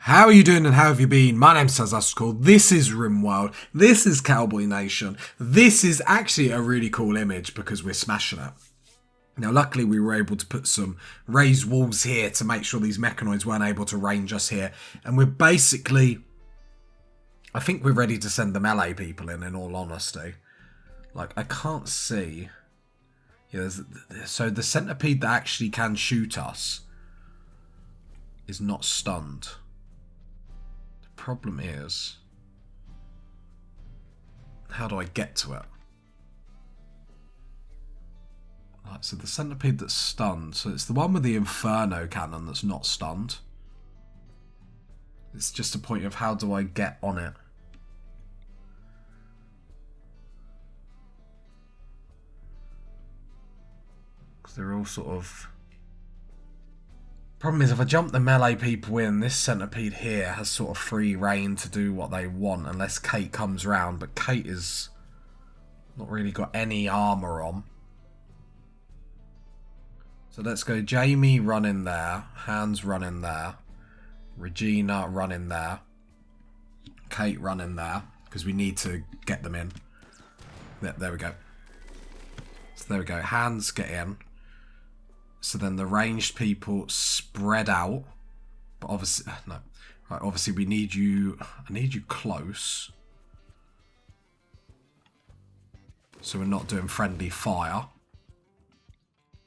How are you doing and how have you been? My name's Tazascool. This is Rimworld. This is Cowboy Nation. This is actually a really cool image because we're smashing it. Now, luckily, we were able to put some raised walls here to make sure these mechanoids weren't able to range us here. And we're basically... I think we're ready to send the melee people in all honesty. Like, I can't see... Yeah, so the centipede that actually can shoot us is not stunned. The problem is... how do I get to it? Right, so the centipede that's stunned. So it's the one with the inferno cannon that's not stunned. It's just a point of how do I get on it? Because they're all sort of... Problem is, if I jump the melee people in, this centipede here has sort of free reign to do what they want unless Kate comes round. But Kate is not really got any armour on. So let's go Jamie run in there, Hans run in there, Regina run in there, Kate run in there, because we need to get them in. There we go. So there we go, Hans get in. So then the ranged people spread out. But obviously, no. Right, obviously we need you, I need you close. So we're not doing friendly fire.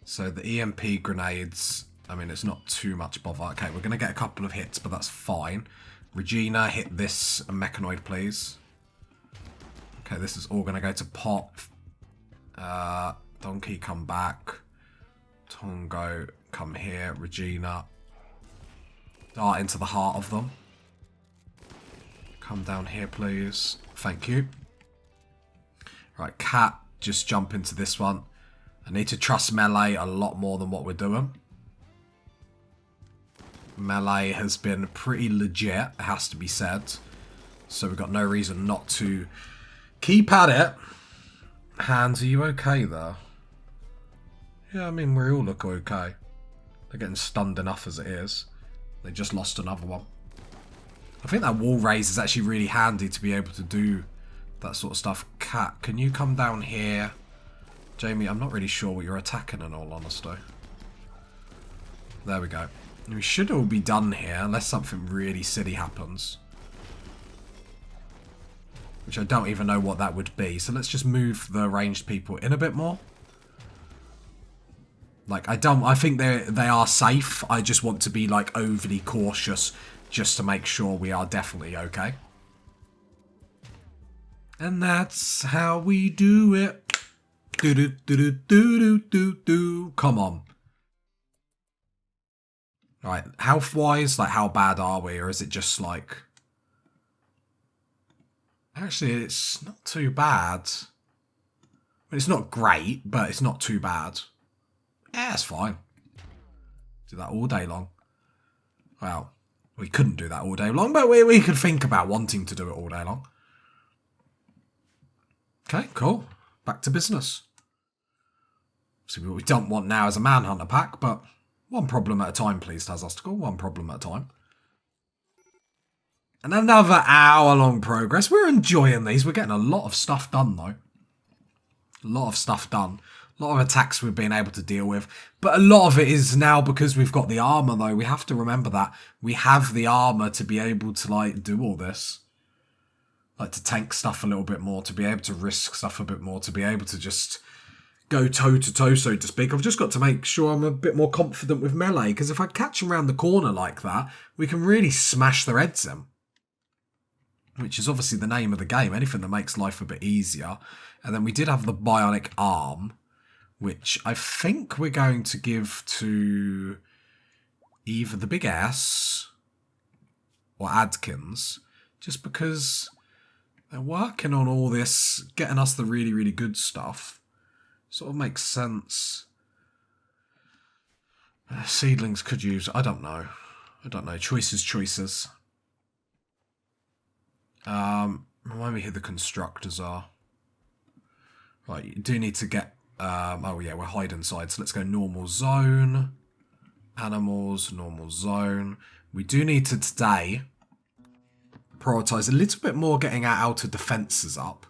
So the EMP grenades, I mean, it's not too much bother. Okay, we're going to get a couple of hits, but that's fine. Regina, hit this mechanoid, please. Okay, this is all going to go to Pop. Donkey, come back. Tongo, come here. Regina. Dart into the heart of them. Come down here, please. Thank you. Right, Cat, just jump into this one. I need to trust melee a lot more than what we're doing. Melee has been pretty legit, it has to be said. So we've got no reason not to keep at it. Hans, are you okay there? Yeah, I mean, we all look okay. They're getting stunned enough as it is. They just lost another one. I think that wall raise is actually really handy to be able to do that sort of stuff. Cat, can you come down here? Jamie, I'm not really sure what you're attacking in all honesty. There we go. We should all be done here unless something really silly happens. Which I don't even know what that would be. So let's just move the ranged people in a bit more. Like, I think they are safe. I just want to be like overly cautious just to make sure we are definitely okay. And that's how we do it. Do do do do do do do do. Come on. Right, health wise, like how bad are we, or is it just like? Actually, it's not too bad. It's not great, but it's not too bad. Yeah, it's fine. Do that all day long. Well, we couldn't do that all day long, but we could think about wanting to do it all day long. Okay, cool. Back to business. So what we don't want now is a manhunter pack, but one problem at a time, please, Tazastical. One problem at a time. And another hour-long progress. We're enjoying these. We're getting a lot of stuff done, though. A lot of stuff done. A lot of attacks we've been able to deal with. But a lot of it is now because we've got the armour, though. We have to remember that. We have the armour to be able to, like, do all this. Like, to tank stuff a little bit more. To be able to risk stuff a bit more. To be able to just... go toe-to-toe, so to speak. I've just got to make sure I'm a bit more confident with melee, because if I catch them around the corner like that, we can really smash their heads in. Which is obviously the name of the game, anything that makes life a bit easier. And then we did have the bionic arm, which I think we're going to give to either the Big S or Adkins, just because they're working on all this, getting us the really, really good stuff. Sort of makes sense. Seedlings could use... I don't know. Choices. Remind me who the constructors are. Right, you do need to get... oh yeah, we're hide inside. So let's go normal zone. Animals, normal zone. We do need to today prioritise a little bit more getting our outer defences up,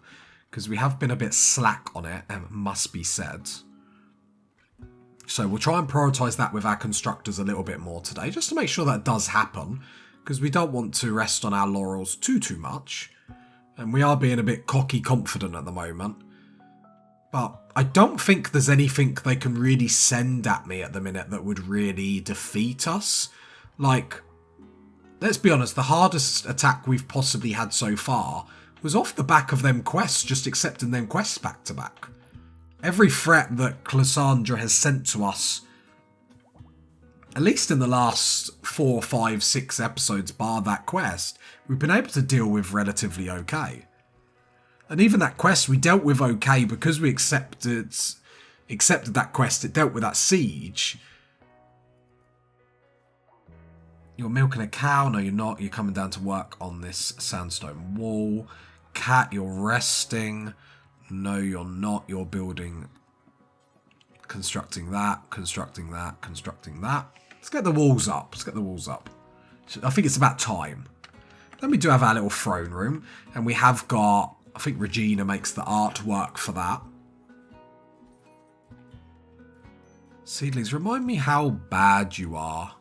because we have been a bit slack on it, and it must be said. So we'll try and prioritise that with our constructors a little bit more today, just to make sure that does happen, because we don't want to rest on our laurels too much. And we are being a bit cocky confident at the moment. But I don't think there's anything they can really send at me at the minute that would really defeat us. Like, let's be honest, the hardest attack we've possibly had so far was off the back of them quests, just accepting them quests back to back. Every threat that Cassandra has sent to us, at least in the last 4, 5, 6 episodes, bar that quest, we've been able to deal with relatively okay. And even that quest we dealt with okay because we accepted that quest, it dealt with that siege. You're milking a cow? No, you're not. You're coming down to work on this sandstone wall. Cat, you're resting. No, you're not. You're building, constructing that, constructing that, constructing that. Let's get the walls up. Let's get the walls up. I think it's about time. Then we do have our little throne room. And we have got, I think Regina makes the artwork for that. Seedlings, remind me how bad you are.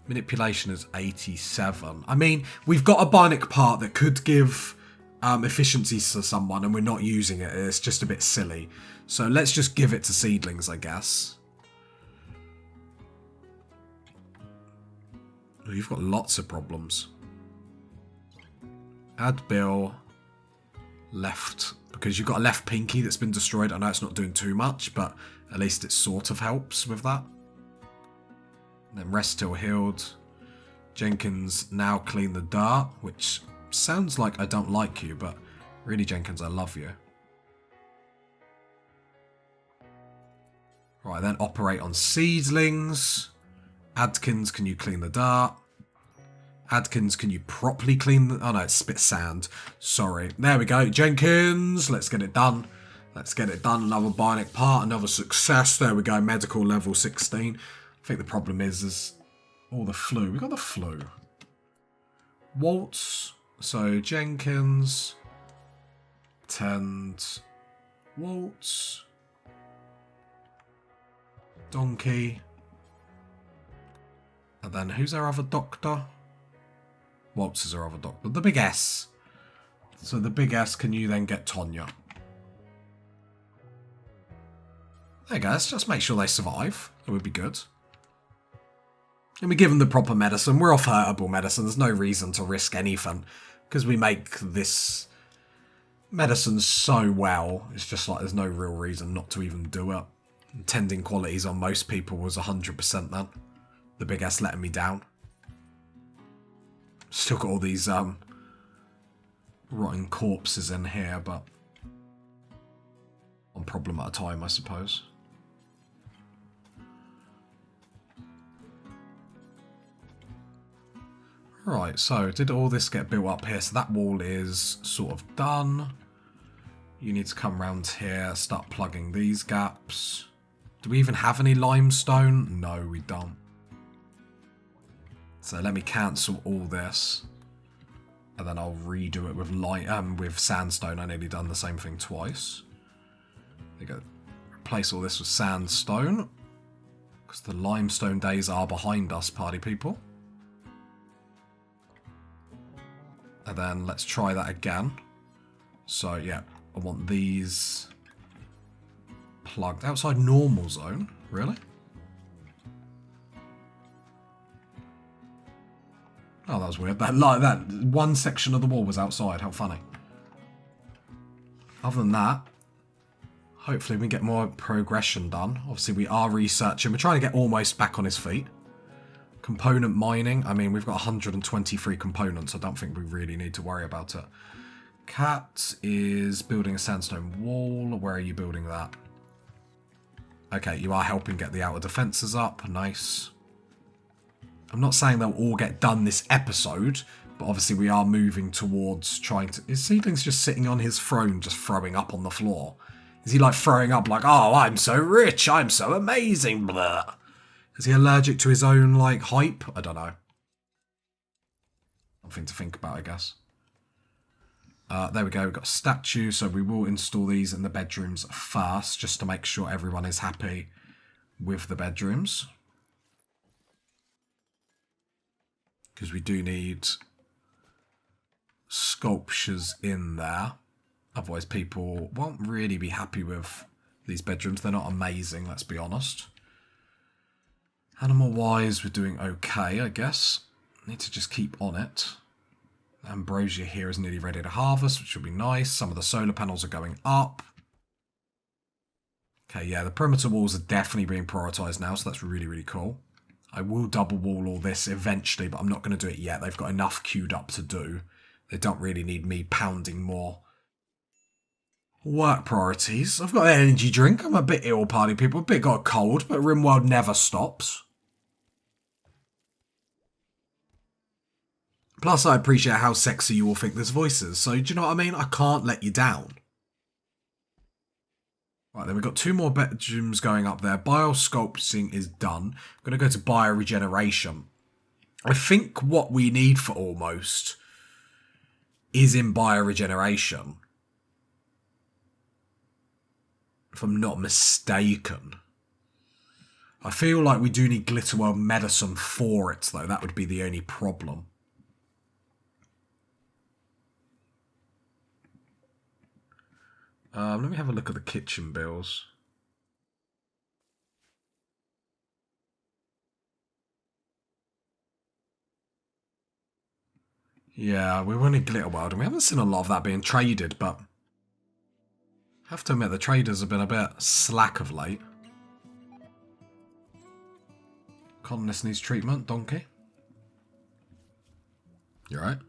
Manipulation is 87. I mean, we've got a bionic part that could give efficiencies to someone, and we're not using it. It's just a bit silly. So let's just give it to seedlings, I guess. Oh, you've got lots of problems. Add bill. Left. Because you've got a left pinky that's been destroyed. I know it's not doing too much, but at least it sort of helps with that. And then rest till healed. Jenkins, now clean the dirt, which sounds like I don't like you, but really, Jenkins, I love you. Right, then operate on seedlings. Adkins, can you clean the dirt? Adkins, can you properly clean the... Oh no, it's spit sand. Sorry. There we go. Jenkins, let's get it done. Let's get it done. Another bionic part, another success. There we go. Medical level 16. I think the problem is all the flu. We've got the flu. Waltz. So Jenkins. Tend. Waltz. Donkey. And then who's our other doctor? Waltz is our other doctor. The big S. So the big S, can you then get Tonya? There you go. Let's just make sure they survive. It would be good. And we give them the proper medicine. We're off herbal medicine. There's no reason to risk anything. Because we make this medicine so well. It's just like there's no real reason not to even do it. Tending qualities on most people was 100% then. The big S letting me down. Still got all these rotting corpses in here, but one problem at a time, I suppose. Right, so did all this get built up here? So that wall is sort of done. You need to come around here, start plugging these gaps. Do we even have any limestone? No, we don't. So let me cancel all this. And then I'll redo it with sandstone. I nearly done the same thing twice. There you go. Replace all this with sandstone. Because the limestone days are behind us, party people. And then let's try that again. So yeah, I want these plugged outside normal zone. Really? Oh, that was weird. That one section of the wall was outside. How funny. Other than that, hopefully we can get more progression done. Obviously, we are researching. We're trying to get almost back on his feet. Component mining. I mean, we've got 123 components. I don't think we really need to worry about it. Cat is building a sandstone wall. Where are you building that? Okay, you are helping get the outer defences up. Nice. I'm not saying they'll all get done this episode, but obviously we are moving towards trying to... Is Seedling's just sitting on his throne, just throwing up on the floor? Is he like throwing up like, oh, I'm so rich, I'm so amazing, blah. Is he allergic to his own, like, hype? I don't know. Something to think about, I guess. There we go, we've got a statue, so we will install these in the bedrooms first, just to make sure everyone is happy with the bedrooms. Because we do need sculptures in there. Otherwise people won't really be happy with these bedrooms. They're not amazing, let's be honest. Animal-wise, we're doing okay, I guess. Need to just keep on it. Ambrosia here is nearly ready to harvest, which will be nice. Some of the solar panels are going up. Okay, yeah, the perimeter walls are definitely being prioritised now, so that's really, really cool. I will double wall all this eventually, but I'm not going to do it yet. They've got enough queued up to do. They don't really need me pounding more. Work priorities. I've got an energy drink. I'm a bit ill, party people. A bit got a cold, but Rimworld never stops. Plus, I appreciate how sexy you all think this voice is, so do you know what I mean? I can't let you down. Right, then we've got 2 more bedrooms going up there. Biosculpting is done. I'm going to go to bioregeneration. I think what we need for almost is in bioregeneration. If I'm not mistaken. I feel like we do need Glitterworld medicine for it, though. That would be the only problem. Let me have a look at the kitchen bills. Yeah, we were in Glitterworld, and we haven't seen a lot of that being traded, but I have to admit the traders have been a bit slack of late. Colonist needs treatment, donkey. You alright?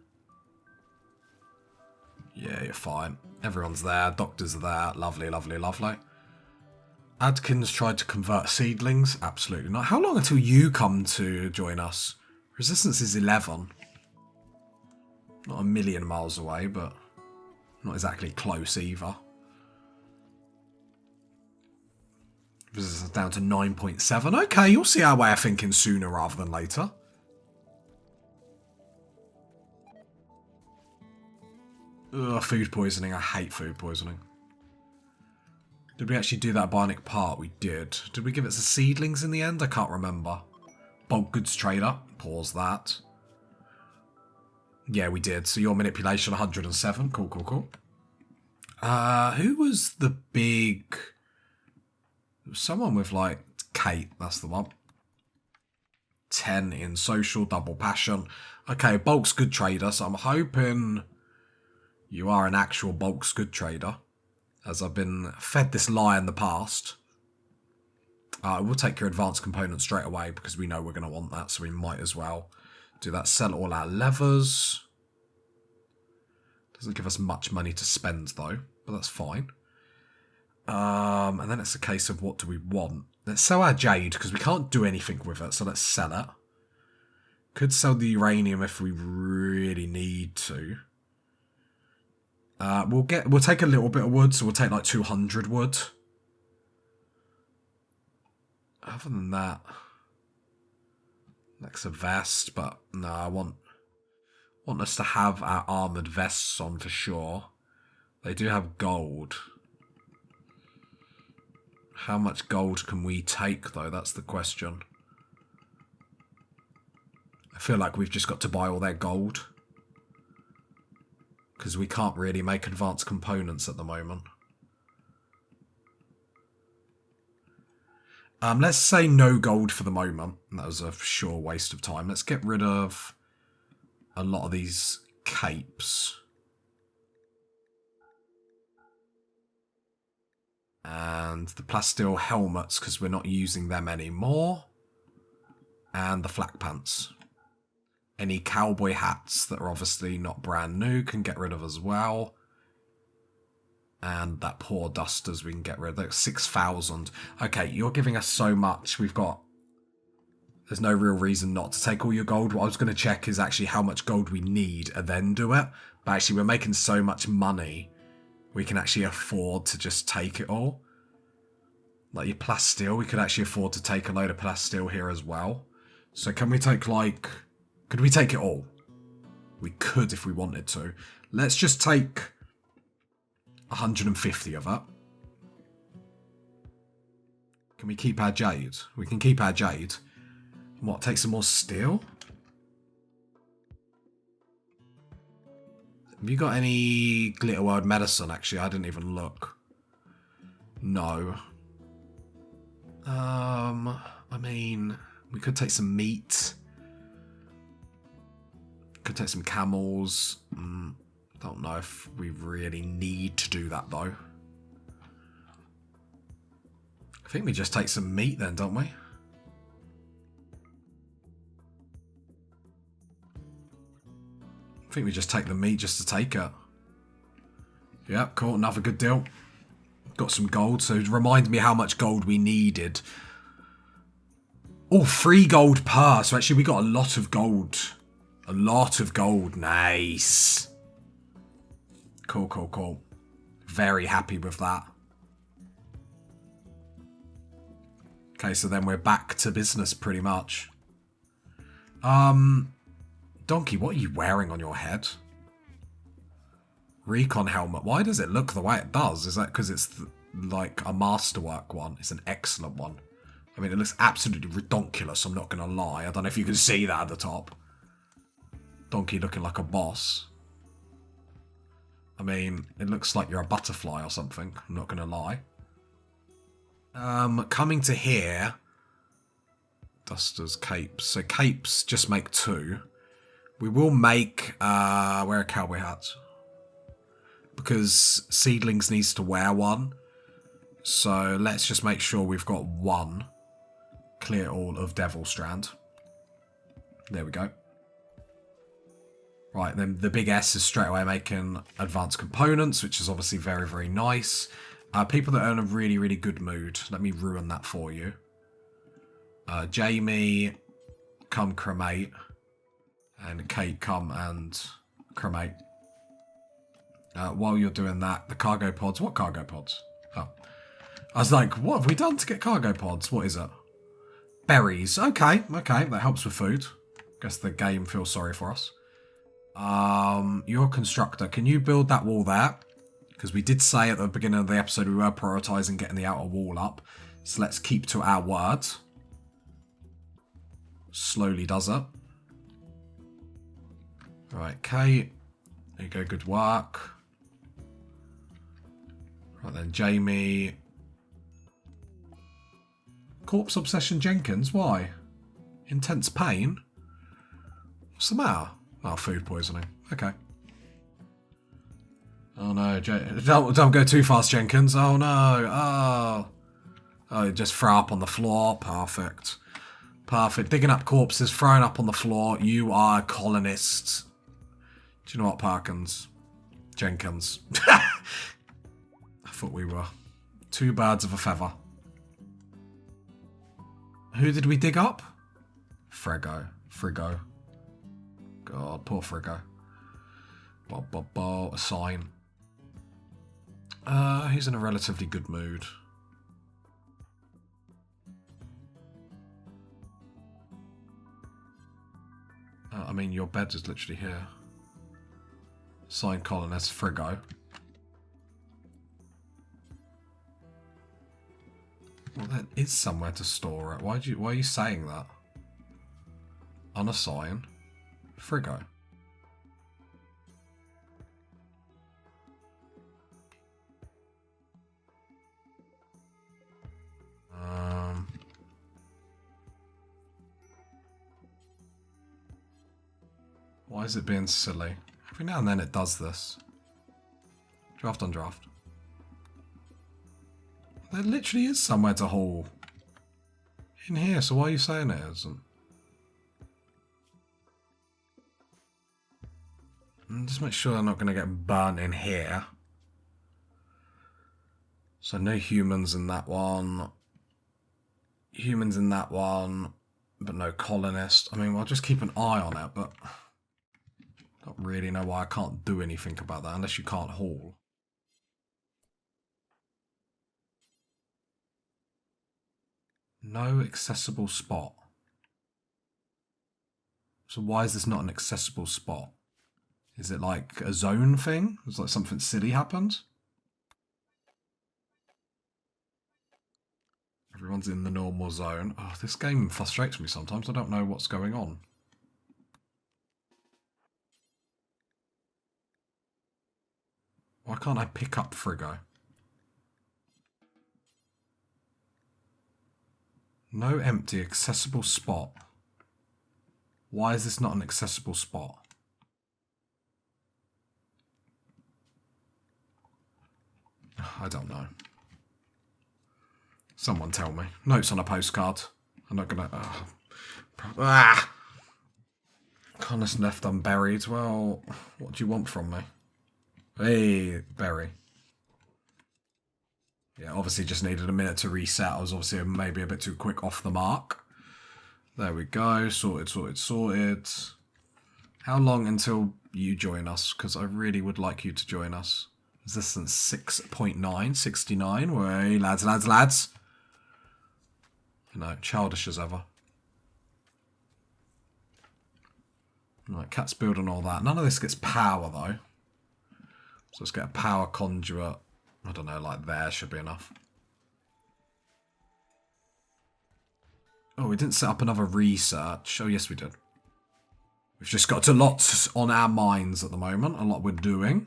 Yeah, you're fine. Everyone's there. Doctors are there. Lovely, lovely, lovely. Adkins tried to convert seedlings. Absolutely not. How long until you come to join us? Resistance is 11. Not a million miles away, but not exactly close either. Resistance down to 9.7. Okay, you'll see our way of thinking sooner rather than later. Ugh, food poisoning. I hate food poisoning. Did we actually do that bionic part? We did. Did we give it to seedlings in the end? I can't remember. Bulk goods trader. Pause that. Yeah, we did. So your manipulation 107. Cool, cool, cool. Who was the big... Someone with, like, Kate. That's the one. 10 in social. Double passion. Okay, bulk's good trader. So I'm hoping... You are an actual bulk's good trader, as I've been fed this lie in the past. We'll take your advanced component straight away because we know we're going to want that, so we might as well do that. Sell all our levers. Doesn't give us much money to spend though, but that's fine. And then it's a case of what do we want. Let's sell our jade because we can't do anything with it, so let's sell it. Could sell the uranium if we really need to. We'll take a little bit of wood, so we'll take like 200 wood. Other than that, next a vest, but no, I want us to have our armoured vests on for sure. They do have gold. How much gold can we take though? That's the question. I feel like we've just got to buy all their gold. Because we can't really make advanced components at the moment. Let's say no gold for the moment. That was a sure waste of time. Let's get rid of a lot of these capes. And the plasteel helmets, because we're not using them anymore. And the flak pants. Any cowboy hats that are obviously not brand new can get rid of as well. And that poor dusters we can get rid of. That's 6,000. Okay, you're giving us so much. There's no real reason not to take all your gold. What I was going to check is actually how much gold we need and then do it. But actually we're making so much money. We can actually afford to just take it all. Like your plasteel, we could actually afford to take a load of plasteel here as well. So can we take like... Could we take it all? We could if we wanted to. Let's just take 150 of it. Can we keep our jade? We can keep our jade. What, take some more steel? Have you got any Glitter World medicine? Actually, I didn't even look. No. I mean, we could take some meat. Could take some camels. Don't know if we really need to do that, though. I think we just take some meat then, don't we? I think we just take the meat just to take it. Yep, cool. Another good deal. Got some gold, so it reminds me how much gold we needed. Oh, 3 gold per. So actually we got a lot of gold. A lot of gold. Nice. Cool, cool, cool. Very happy with that. Okay, so then we're back to business pretty much. Donkey, what are you wearing on your head? Recon helmet. Why does it look the way it does? Is that because it's like a masterwork one? It's an excellent one. I mean, it looks absolutely redonkulous, I'm not going to lie. I don't know if you can see that at the top. Donkey looking like a boss. I mean, it looks like you're a butterfly or something. I'm not going to lie. Coming to here. Dusters, capes. So capes just make 2. We will make, wear a cowboy hat. Because Seedlings needs to wear one. So let's just make sure we've got 1. Clear all of Devil Strand. There we go. Right, then the big S is straight away making advanced components, which is obviously very, very nice. People that are in a really, really good mood. Let me ruin that for you. Jamie, come cremate. And Kate, come and cremate. While you're doing that, the cargo pods. What cargo pods? Oh. I was like, what have we done to get cargo pods? What is it? Berries. Okay, okay. That helps with food. Guess the game feels sorry for us. You're a constructor. Can you build that wall there? Because we did say at the beginning of the episode we were prioritising getting the outer wall up. So let's keep to our word. Slowly does it. Right, Kate. There you go, good work. Right then, Jamie. Corpse Obsession Jenkins, why? Intense pain? What's the matter? Oh, food poisoning. Okay. Oh no, don't go too fast, Jenkins. Oh no, oh, just throw up on the floor. Perfect. Perfect. Digging up corpses, throwing up on the floor. You are a colonist. Do you know what, Parkins? Jenkins. I thought we were 2 birds of a feather. Who did we dig up? Frigo. God, poor Frigo. A sign. He's in a relatively good mood. I mean, your bed is literally here. Sign colonist, Frigo. Well, there is somewhere to store it. Why are you saying that? Unassign. Frigo. Why is it being silly? Every now and then it does this. Draft on draft. There literally is somewhere to haul. In here, so why are you saying it isn't? And just make sure I'm not going to get burnt in here. So no humans in that one. Humans in that one, but no colonists. I mean, I'll just keep an eye on it, but I don't really know why I can't do anything about that unless you can't haul. No accessible spot. So why is this not an accessible spot? Is it like a zone thing? Is like something silly happened? Everyone's in the normal zone. Oh, this game frustrates me sometimes. I don't know what's going on. Why can't I pick up Frigo? No empty accessible spot. Why is this not an accessible spot? I don't know. Someone tell me. Notes on a postcard. I'm not gonna... Colonists left unburied. Well, what do you want from me? Hey, Berry. Yeah, obviously just needed a minute to reset. I was obviously maybe a bit too quick off the mark. There we go. Sorted, sorted, sorted. How long until you join us? Because I really would like you to join us. Resistance 6.9, 69. Way, lads, lads, lads. You know, childish as ever. Right, cat's building all that. None of this gets power, though. So let's get a power conduit. I don't know, like there should be enough. Oh, we didn't set up another research. Oh, yes, we did. We've just got a lot on our minds at the moment. A lot we're doing.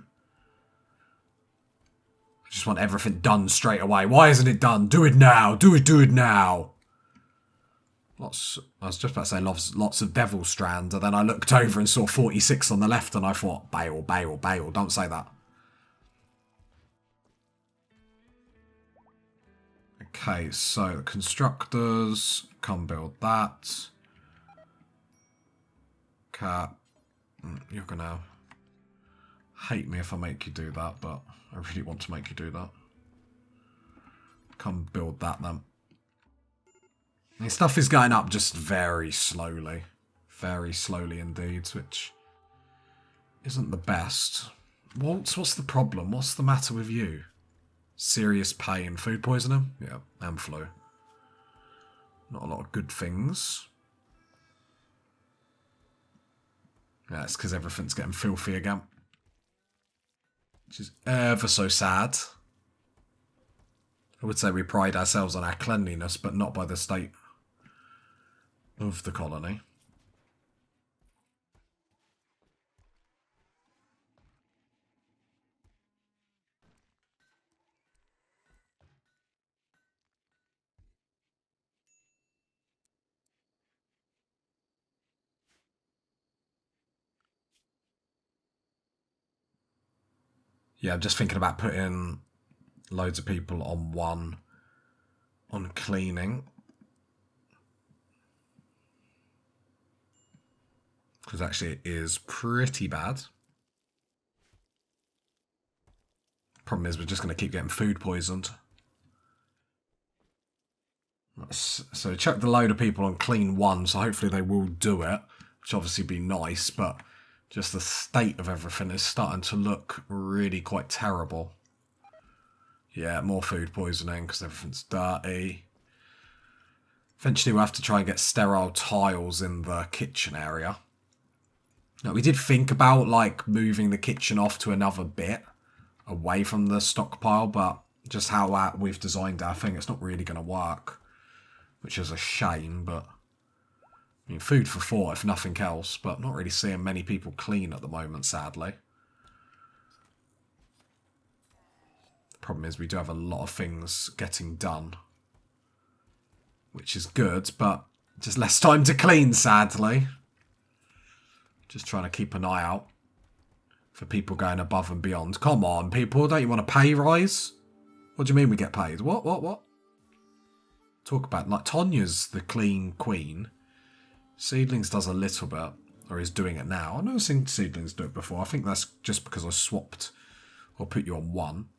I just want everything done straight away. Why isn't it done? Do it now. Do it now. I was just about to say lots of devil strand, and then I looked over and saw 46 on the left, and I thought, bail, bail, bail. Don't say that. Okay, so constructors, come build that. Cat, you're gonna hate me if I make you do that, but I really want to make you do that. Come build that then. And stuff is going up just very slowly. Very slowly indeed, which isn't the best. What's the problem? What's the matter with you? Serious pain. Food poisoning? Yeah, and flu. Not a lot of good things. Yeah, it's because everything's getting filthy again. Which is ever so sad. I would say we pride ourselves on our cleanliness, but not by the state of the colony. Yeah, I'm just thinking about putting loads of people on one on cleaning. Because actually it is pretty bad. Problem is we're just going to keep getting food poisoned. So chuck the load of people on clean one, so hopefully they will do it, which obviously be nice, but just the state of everything is starting to look really quite terrible. Yeah, more food poisoning because everything's dirty. Eventually we'll have to try and get sterile tiles in the kitchen area. Now, we did think about, like, moving the kitchen off to another bit away from the stockpile, but just how we've designed our thing, it's not really going to work, which is a shame, but I mean, food for thought, if nothing else, but not really seeing many people clean at the moment, sadly. The problem is we do have a lot of things getting done, which is good, but just less time to clean, sadly. Just trying to keep an eye out for people going above and beyond. Come on, people, don't you want a pay rise? What do you mean we get paid? What? Talk about, like, Tonya's the clean queen. Seedlings does a little bit, or is doing it now. I've never seen Seedlings do it before. I think that's just because I swapped or put you on one.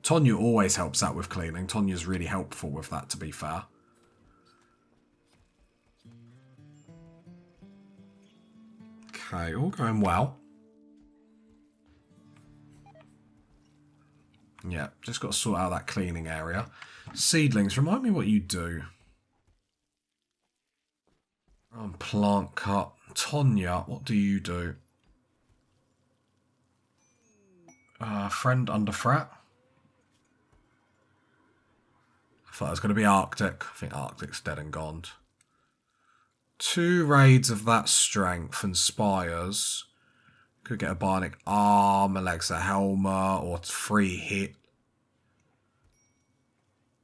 Tonya always helps out with cleaning. Tonya's really helpful with that, to be fair. Okay, all going well. Yeah, just got to sort out that cleaning area. Seedlings, remind me what you do. Plant cut. Tonya, what do you do? Friend under threat. I thought it was going to be Arctic. I think Arctic's dead and gone. 2 raids of that strength and spires. Could get a bionic arm, Alexa helmet, or 3 hit.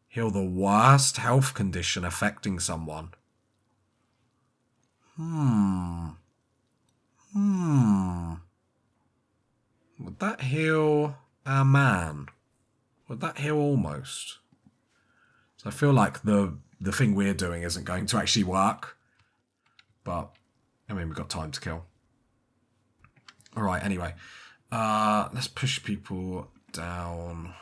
Heal the worst health condition affecting someone. Would that heal our man? Would that heal almost? So I feel like the thing we're doing isn't going to actually work. But, I mean, we've got time to kill. Alright, anyway. Let's push people down.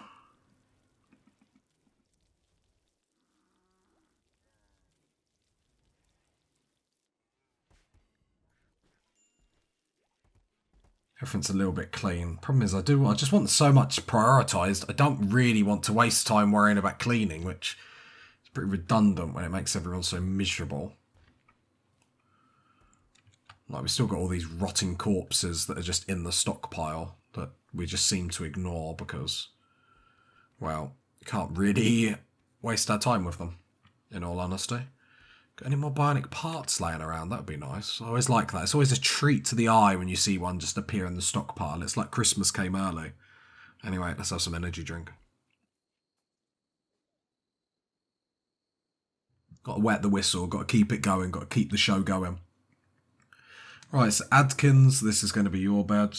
Everything's a little bit clean. Problem is, I just want so much prioritised. I don't really want to waste time worrying about cleaning, which is pretty redundant when it makes everyone so miserable. Like, we've still got all these rotting corpses that are just in the stockpile that we just seem to ignore because, well, you can't really waste our time with them, in all honesty. Got any more bionic parts laying around? That would be nice. I always like that. It's always a treat to the eye when you see one just appear in the stockpile. It's like Christmas came early. Anyway, let's have some energy drink. Got to wet the whistle. Got to keep it going. Got to keep the show going. Right, so Adkins, this is going to be your bed.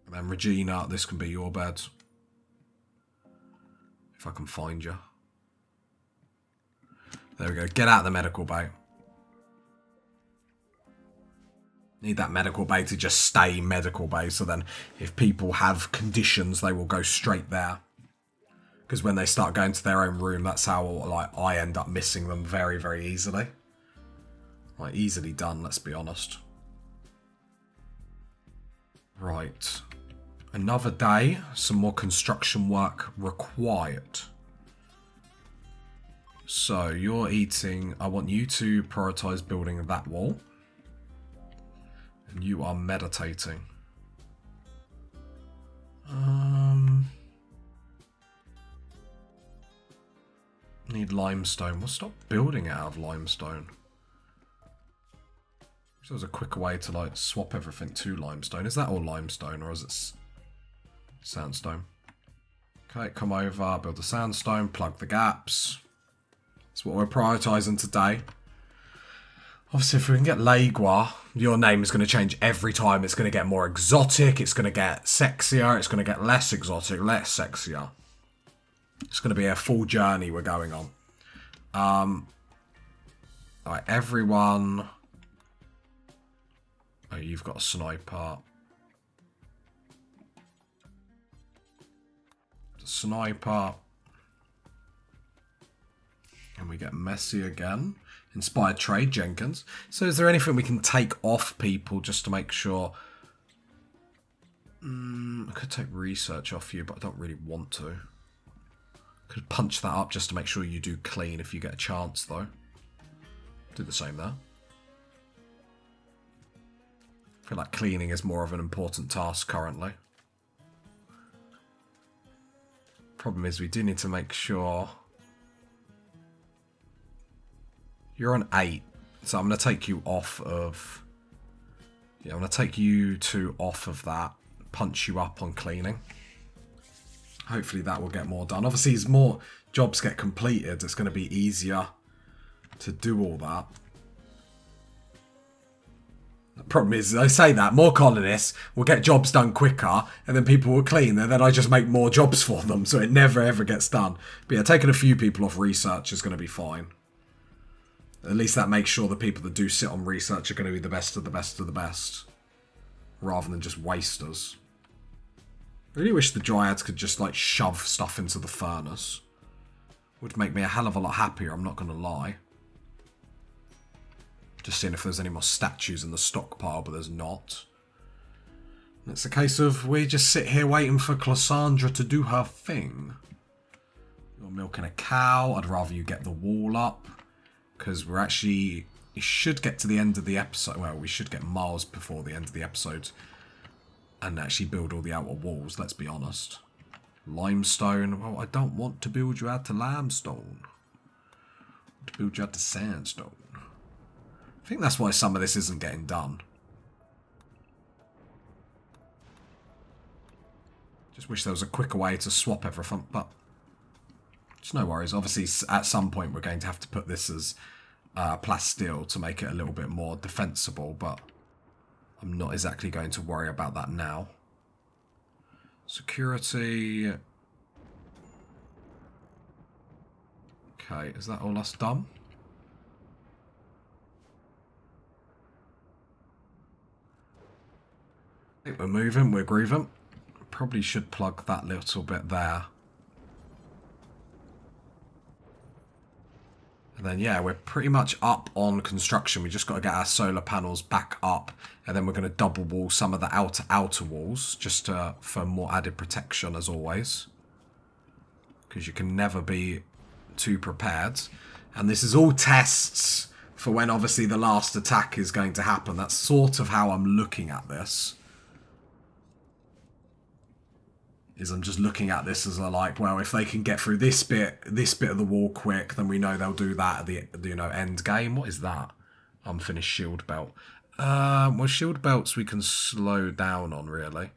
And then Regina, this can be your bed. If I can find you. There we go. Get out of the medical bay. Need that medical bay to just stay medical bay. So then if people have conditions, they will go straight there. Because when they start going to their own room, that's how like I end up missing them very, very easily. Like, easily done, let's be honest. Right. Another day, some more construction work required. So, you're eating... I want you to prioritise building that wall. And you are meditating. Need limestone. We'll stop building it out of limestone. So there's a quicker way to like swap everything to limestone. Is that all limestone or is it sandstone? Okay, come over, build the sandstone, plug the gaps. That's what we're prioritising today. Obviously, if we can get Legua, your name is going to change every time. It's going to get more exotic. It's going to get sexier. It's going to get less exotic, less sexier. It's going to be a full journey we're going on. Alright, everyone... Oh, you've got a sniper. The sniper. And we get Messi again. Inspired trade, Jenkins. So is there anything we can take off people just to make sure... I could take research off you, but I don't really want to. Could punch that up just to make sure you do clean if you get a chance, though. Do the same there. I feel like cleaning is more of an important task currently. Problem is we do need to make sure... You're on 8, so I'm going to take you off of... Yeah, I'm going to take you 2 off of that. Punch you up on cleaning. Hopefully that will get more done. Obviously, as more jobs get completed, it's going to be easier to do all that. The problem is, I say that, more colonists will get jobs done quicker, and then people will clean, and then I just make more jobs for them, so it never ever gets done. But yeah, taking a few people off research is going to be fine. At least that makes sure the people that do sit on research are going to be the best of the best of the best, rather than just wasters. I really wish the Dryads could just, like, shove stuff into the furnace. Would make me a hell of a lot happier, I'm not going to lie. Just seeing if there's any more statues in the stockpile, but there's not. And it's a case of we just sit here waiting for Cassandra to do her thing. You're milking a cow. I'd rather you get the wall up. Because we're actually We should get to the end of the episode. Well, we should get miles before the end of the episode and actually build all the outer walls, let's be honest. Limestone. Well, I don't want to build you out to limestone. I want to build you out to sandstone. I think that's why some of this isn't getting done. Just wish there was a quicker way to swap everything, but it's no worries. Obviously, at some point, we're going to have to put this as plasteel to make it a little bit more defensible, but I'm not exactly going to worry about that now. Security. Okay, is that all us done? I think we're moving, we're grooving. Probably should plug that little bit there. And then, yeah, we're pretty much up on construction. We just got to get our solar panels back up. And then we're going to double wall some of the outer walls. Just for more added protection, as always. Because you can never be too prepared. And this is all tests for when, obviously, the last attack is going to happen. That's sort of how I'm looking at this. I'm just looking at this as well, if they can get through this bit of the wall quick, then we know they'll do that at the end game. What is that? Unfinished shield belt. Well, shield belts we can slow down on, really.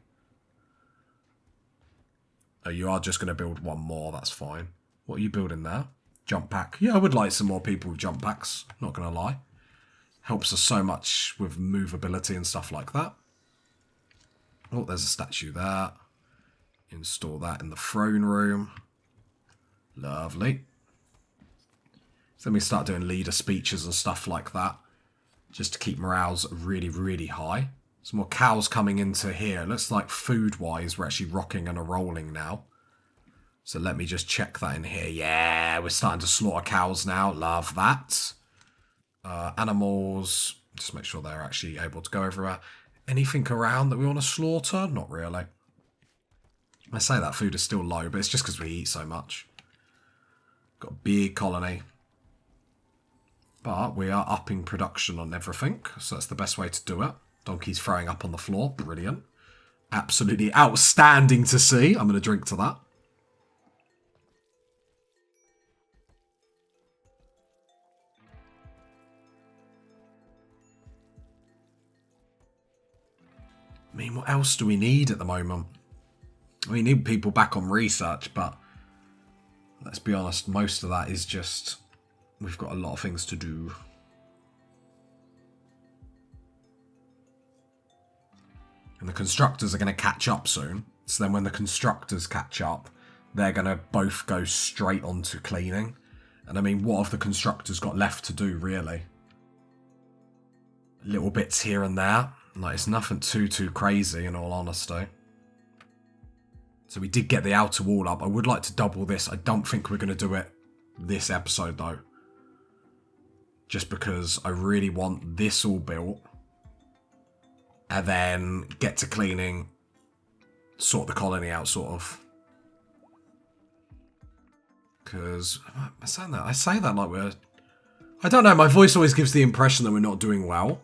Oh, you are just going to build one more, that's fine. What are you building there? Jump pack. Yeah, I would like some more people with jump packs, not going to lie. Helps us so much with movability and stuff like that. Oh, there's a statue there. Install that in the throne room. Lovely. So then we start doing leader speeches and stuff like that. Just to keep morales really, really high. Some more cows coming into here. Looks like food-wise we're actually rocking and a-rolling now. So let me just check that in here. Yeah, we're starting to slaughter cows now. Love that. Animals. Just make sure they're actually able to go everywhere. Anything around that we want to slaughter? Not really. I say that food is still low, but it's just because we eat so much. Got a big colony. But we are upping production on everything, so that's the best way to do it. Donkey's throwing up on the floor. Brilliant. Absolutely outstanding to see. I'm going to drink to that. I mean, what else do we need at the moment? We need people back on research, but let's be honest, most of that is just... We've got a lot of things to do. And the constructors are going to catch up soon. So then when the constructors catch up, they're going to both go straight onto cleaning. And I mean, what have the constructors got left to do, really? Little bits here and there. Like, it's nothing too crazy, in all honesty. So we did get the outer wall up. I would like to double this. I don't think we're going to do it this episode, though. Just because I really want this all built. And then get to cleaning. Sort the colony out, sort of. Because, I say that like we're... I don't know, my voice always gives the impression that we're not doing well.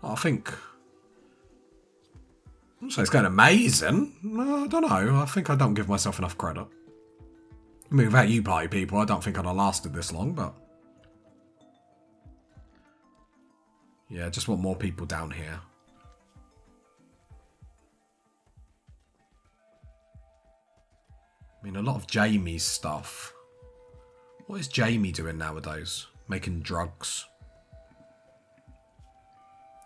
I think... I wouldn't say it's going amazing. I don't know. I think I don't give myself enough credit. I mean, without you party people, I don't think I'd have lasted this long, but... Yeah, I just want more people down here. I mean, a lot of Jamie's stuff. What is Jamie doing nowadays? Making drugs.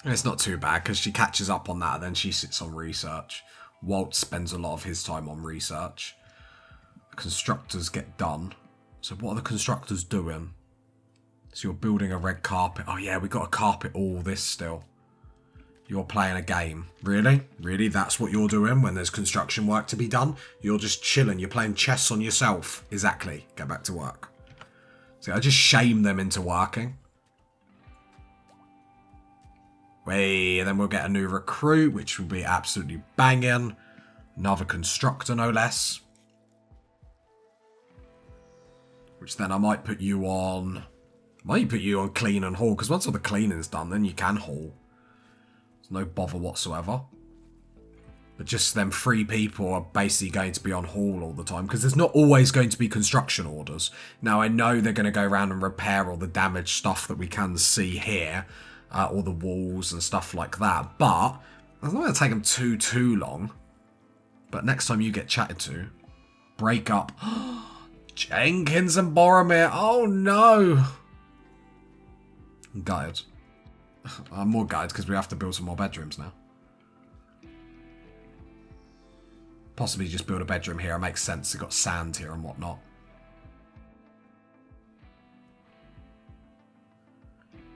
It's not too bad, because she catches up on that and then she sits on research. Walt spends a lot of his time on research. Constructors get done. So what are the constructors doing? So you're building a red carpet. Oh yeah, we got to carpet all this still. You're playing a game. Really? Really? That's what you're doing when there's construction work to be done? You're just chilling. You're playing chess on yourself. Exactly. Get back to work. See, I just shame them into working. And then we'll get a new recruit, which will be absolutely banging. Another constructor, no less. Which then I might put you on Might put you on clean and haul, because once all the cleaning's done, then you can haul. There's no bother whatsoever. But just them 3 people are basically going to be on haul all the time, because there's not always going to be construction orders. Now, I know they're going to go around and repair all the damaged stuff that we can see here, all the walls and stuff like that, but it's not going to take them too long. But next time you get chatted to, break up. Jenkins and Boromir, oh no! I'm gutted. I'm more gutted because we have to build some more bedrooms now. Possibly just build a bedroom here. It makes sense. They've got sand here and whatnot.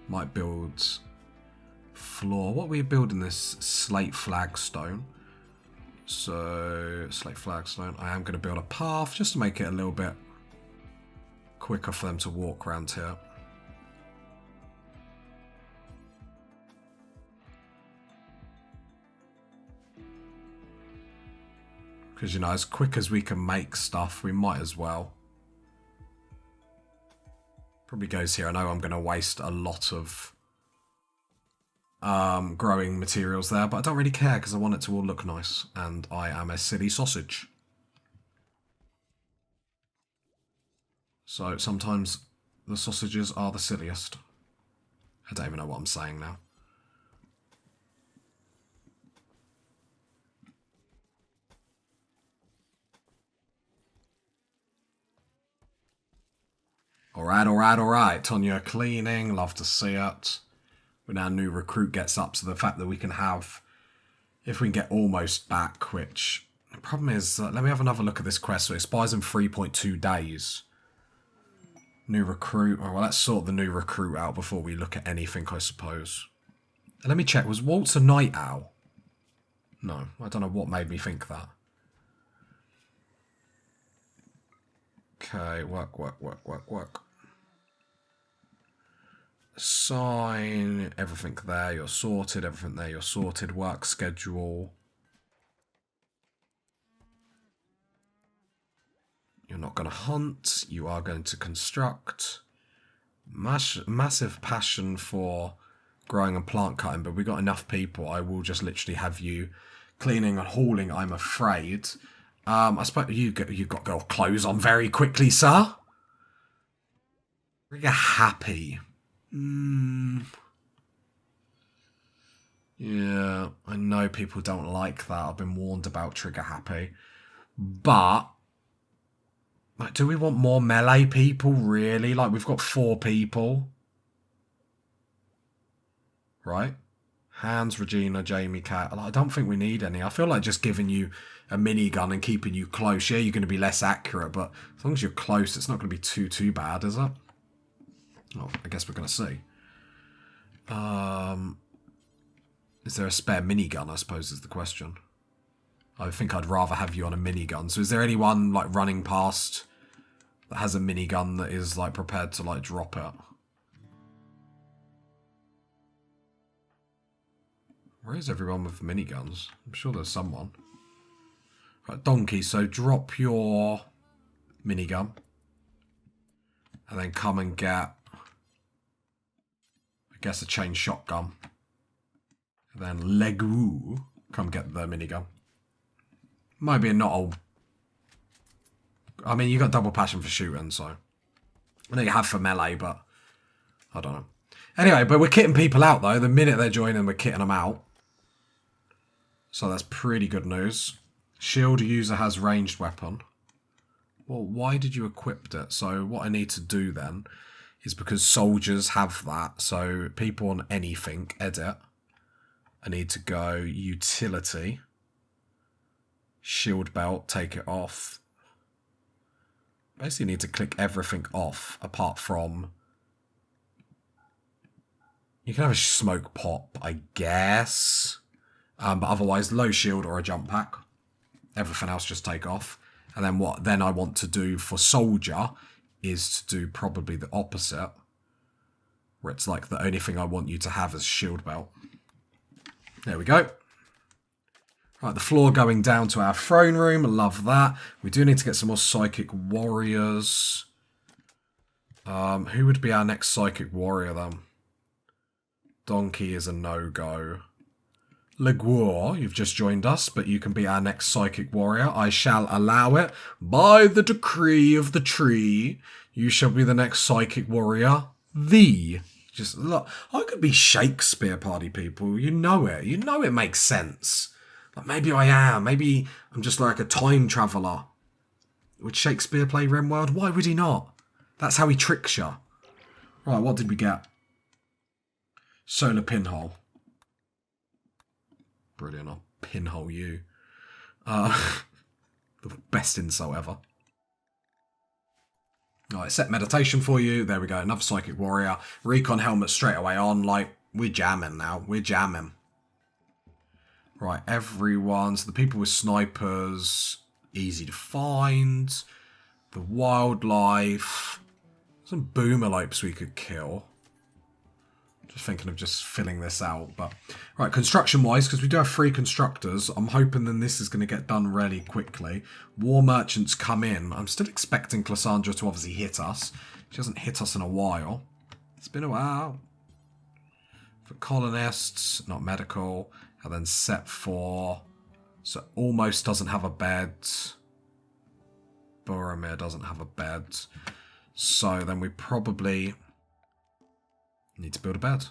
Might build floor. What are we building this? Slate flagstone. So, slate flagstone. I am going to build a path just to make it a little bit quicker for them to walk around here. Because, you know, as quick as we can make stuff, we might as well. Probably goes here. I know I'm going to waste a lot of growing materials there, but I don't really care because I want it to all look nice. And I am a silly sausage. So sometimes the sausages are the silliest. I don't even know what I'm saying now. Alright. Tonya cleaning. Love to see it. When our new recruit gets up, so the fact that we can have, if we can get almost back, which the problem is, let me have another look at this quest. So it expires in 3.2 days. New recruit. Oh, well, let's sort the new recruit out before we look at anything, I suppose. And let me check. Was Waltz a night owl? No, I don't know what made me think that. Okay, work. Sign, everything there, you're sorted, everything there, you're sorted, work schedule. You're not going to hunt, you are going to construct. Massive passion for growing and plant cutting, but we got enough people, I will just literally have you cleaning and hauling, I'm afraid. I suppose you got girl clothes on very quickly, sir. Trigger happy. Yeah, I know people don't like that. I've been warned about trigger happy. But, like, do we want more melee people, really? Like, we've got 4 people. Right? Hans, Regina, Jamie, Cat. I don't think we need any. I feel like just giving you a minigun and keeping you close. Yeah, you're going to be less accurate, but as long as you're close, it's not going to be too bad, is it? Oh, I guess we're going to see. Is there a spare minigun, I suppose, is the question. I think I'd rather have you on a minigun. So is there anyone, like, running past that has a minigun that is, like, prepared to, like, drop it? Where is everyone with miniguns? I'm sure there's someone. Right, Donkey, so drop your minigun. And then come and get, I guess, a chain shotgun. And then Legu, come get the minigun. Might be not all. I mean, you got double passion for shooting, so I know you have for melee, but I don't know. Anyway, but we're kitting people out, though. The minute they're joining, we're kitting them out. So that's pretty good news. Shield user has ranged weapon. Well, why did you equip it? So what I need to do then is because soldiers have that. So people on anything, edit. I need to go utility. Shield belt, take it off. Basically need to click everything off apart from... You can have a smoke pop, I guess. But otherwise, low shield or a jump pack. Everything else just take off. And then what then I want to do for soldier is to do probably the opposite. Where it's like the only thing I want you to have is shield belt. There we go. Right, the floor going down to our throne room. Love that. We do need to get some more psychic warriors. Who would be our next psychic warrior then? Donkey is a no-go. Leguor, you've just joined us, but you can be our next psychic warrior. I shall allow it. By the decree of the tree, you shall be the next psychic warrior. Just look, I could be Shakespeare, party people. You know it. You know it makes sense. Like maybe I am. Maybe I'm just like a time traveller. Would Shakespeare play Rimworld? Why would he not? That's how he tricks you. Right, what did we get? Solar pinhole. Brilliant. I'll pinhole you. The best insult ever. Alright, set meditation for you. There we go. Another psychic warrior. Recon helmet straight away on. Like, we're jamming now. We're jamming. Right, everyone. So the people with snipers, easy to find. The wildlife. Some boomerlopes we could kill. Just thinking of just filling this out. But right, construction-wise, because we do have 3 constructors, I'm hoping then this is going to get done really quickly. War merchants come in. I'm still expecting Cassandra to obviously hit us. She hasn't hit us in a while. It's been a while. For colonists, not medical. And then set for... So almost doesn't have a bed. Boromir doesn't have a bed. So then we probably... need to build a bed.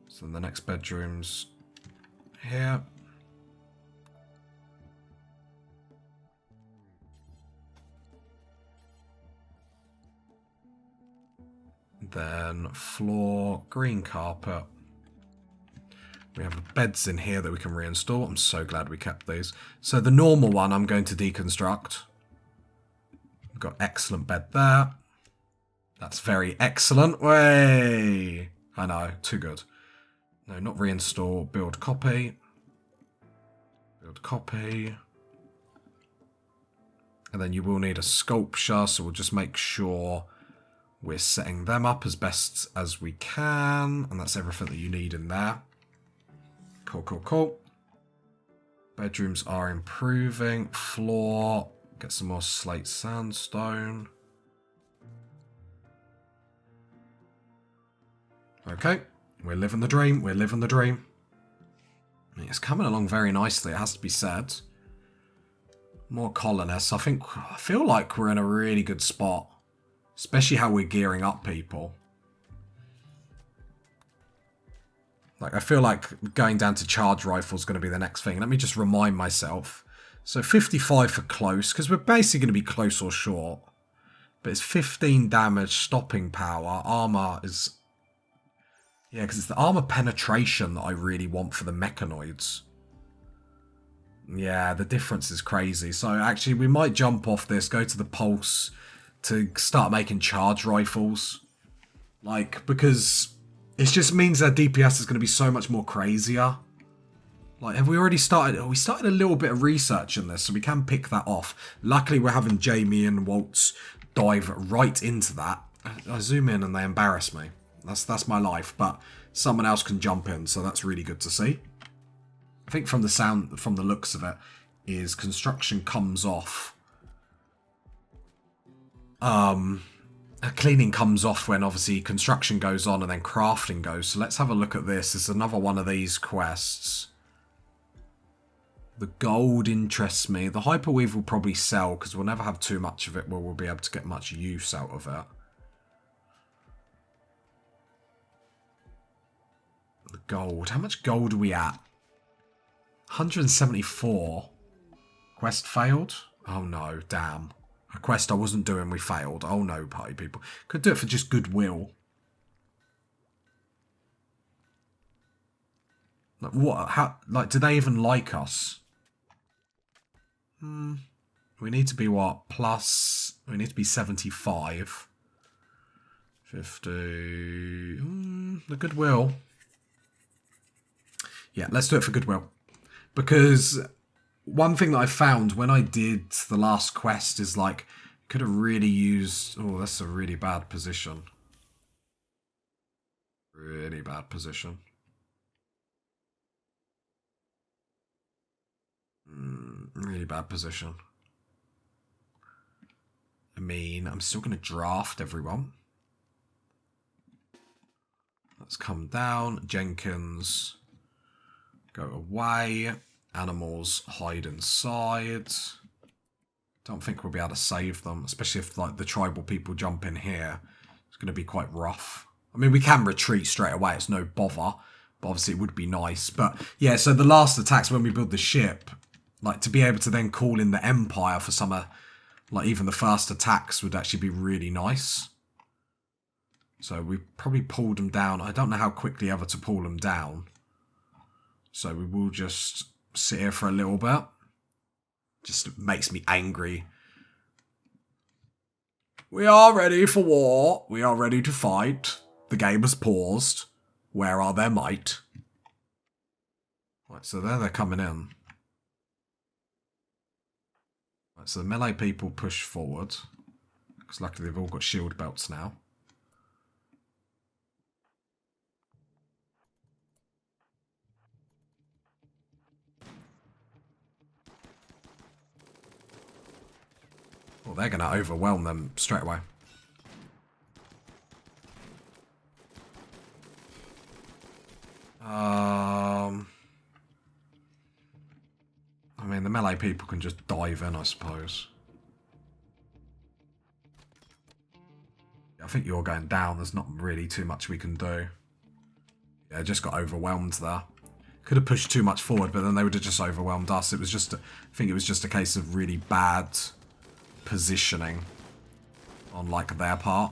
So then the next bedroom's here. Then floor, green carpet. We have beds in here that we can reinstall. I'm so glad we kept these. So the normal one I'm going to deconstruct. We've got excellent bed there. That's very excellent. Way. I know, too good. No, not reinstall. Build copy. Build copy. And then you will need a sculpture, so we'll just make sure we're setting them up as best as we can. And that's everything that you need in there. Cool, cool, cool. Bedrooms are improving. Floor. Get some more slate sandstone. Okay, we're living the dream, we're living the dream. It's coming along very nicely, it has to be said. More colonists, I feel like we're in a really good spot. Especially how we're gearing up people. Like, I feel like going down to charge rifle is going to be the next thing. Let me just remind myself. So 55 for close, because we're basically going to be close or short. But it's 15 damage, stopping power, armor is... Yeah, because it's the armor penetration that I really want for the mechanoids. Yeah, the difference is crazy. So actually, we might jump off this, go to the pulse to start making charge rifles. Like, because it just means that DPS is going to be so much more crazier. Like, have we already started? We started a little bit of research in this, so we can pick that off. Luckily, we're having Jamie and Waltz dive right into that. I zoom in and they embarrass me. That's my life, but someone else can jump in, so that's really good to see. I think from the looks of it, is construction comes off. Cleaning comes off when obviously construction goes on and then crafting goes. So let's have a look at this. It's another one of these quests. The gold interests me. The hyperweave will probably sell because we'll never have too much of it where we'll be able to get much use out of it. The gold. How much gold are we at? 174. Quest failed? Oh no, damn. A quest I wasn't doing, we failed. Oh no, party people. Could do it for just goodwill. Like, what? How? Like, do they even like us? We need to be what? Plus... We need to be 75. 50... the goodwill... Yeah, let's do it for goodwill. Because one thing that I found when I did the last quest is like, could have really used... Oh, that's a really bad position. Really bad position. Really bad position. I mean, I'm still going to draft everyone. Let's come down. Jenkins, go away. Animals, hide inside. Don't think we'll be able to save them, especially if like the tribal people jump in here. It's going to be quite rough. I mean, we can retreat straight away. It's no bother. But obviously it would be nice. But yeah, so the last attacks when we build the ship, like to be able to then call in the Empire for some, like even the first attacks would actually be really nice. So we probably pulled them down. I don't know how quickly ever to pull them down. So we will just sit here for a little bit. Just makes me angry. We are ready for war. We are ready to fight. The game has paused. Where are their might? Right, so there they're coming in. Right, so the melee people push forward. Because luckily they've all got shield belts now. Well, they're going to overwhelm them straight away. I mean, the melee people can just dive in, I suppose. I think you're going down. There's not really too much we can do. Yeah, just got overwhelmed there. Could have pushed too much forward, but then they would have just overwhelmed us. It was just, I think it was just a case of really bad positioning on, like, their part.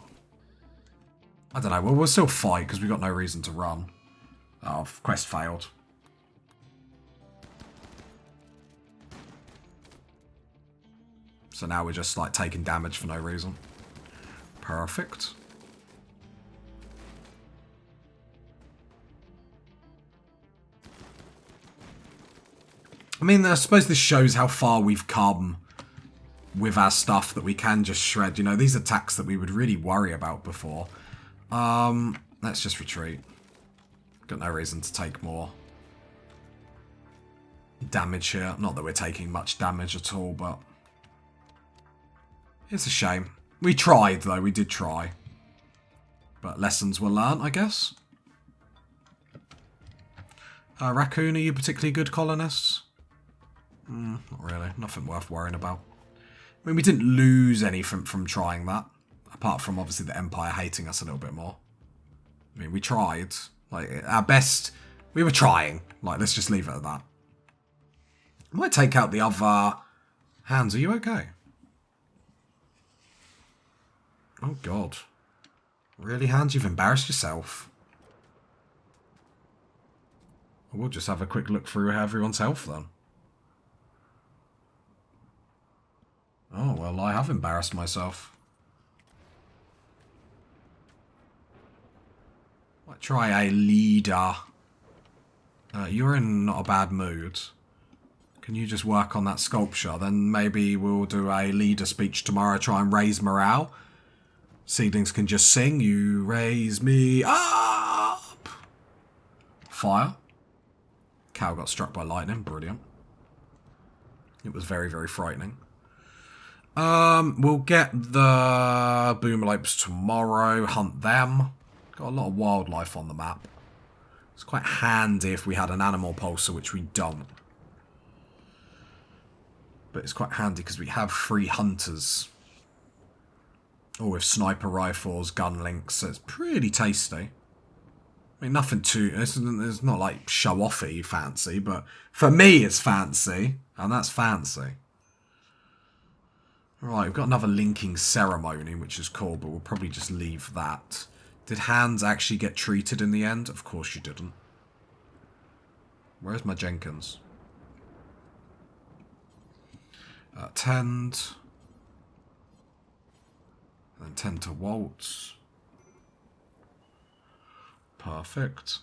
I don't know. Well, we'll still fight because we've got no reason to run. Oh, quest failed. So now we're just, like, taking damage for no reason. Perfect. I mean, I suppose this shows how far we've come with our stuff that we can just shred. You know, these attacks that we would really worry about before. Let's just retreat. Got no reason to take more damage here. Not that we're taking much damage at all, but it's a shame. We tried, though. We did try. But lessons were learnt, I guess. Raccoon, are you particularly good colonists? Not really. Nothing worth worrying about. I mean, we didn't lose anything from trying that. Apart from, obviously, the Empire hating us a little bit more. I mean, we tried. Like, our best... We were trying. Like, let's just leave it at that. I might take out the other... Hands, are you okay? Oh, God. Really, Hands? You've embarrassed yourself. We'll just have a quick look through everyone's health, then. Oh, well, I have embarrassed myself. Might try a leader. You're in not a bad mood. Can you just work on that sculpture? Then maybe we'll do a leader speech tomorrow, try and raise morale. Seedlings can just sing, you raise me up. Fire. Cow got struck by lightning, brilliant. It was very, very frightening. We'll get the boomalopes tomorrow, hunt them. Got a lot of wildlife on the map. It's quite handy if we had an animal pulsar, which we don't. But it's quite handy because we have 3 hunters. All with sniper rifles, gun links, so it's pretty tasty. I mean, nothing too... It's not like show-offy fancy, but for me it's fancy, and that's fancy. Right, we've got another linking ceremony, which is cool, but we'll probably just leave that. Did Hands actually get treated in the end? Of course you didn't. Where's my Jenkins? Tend. And then tend to waltz. Perfect.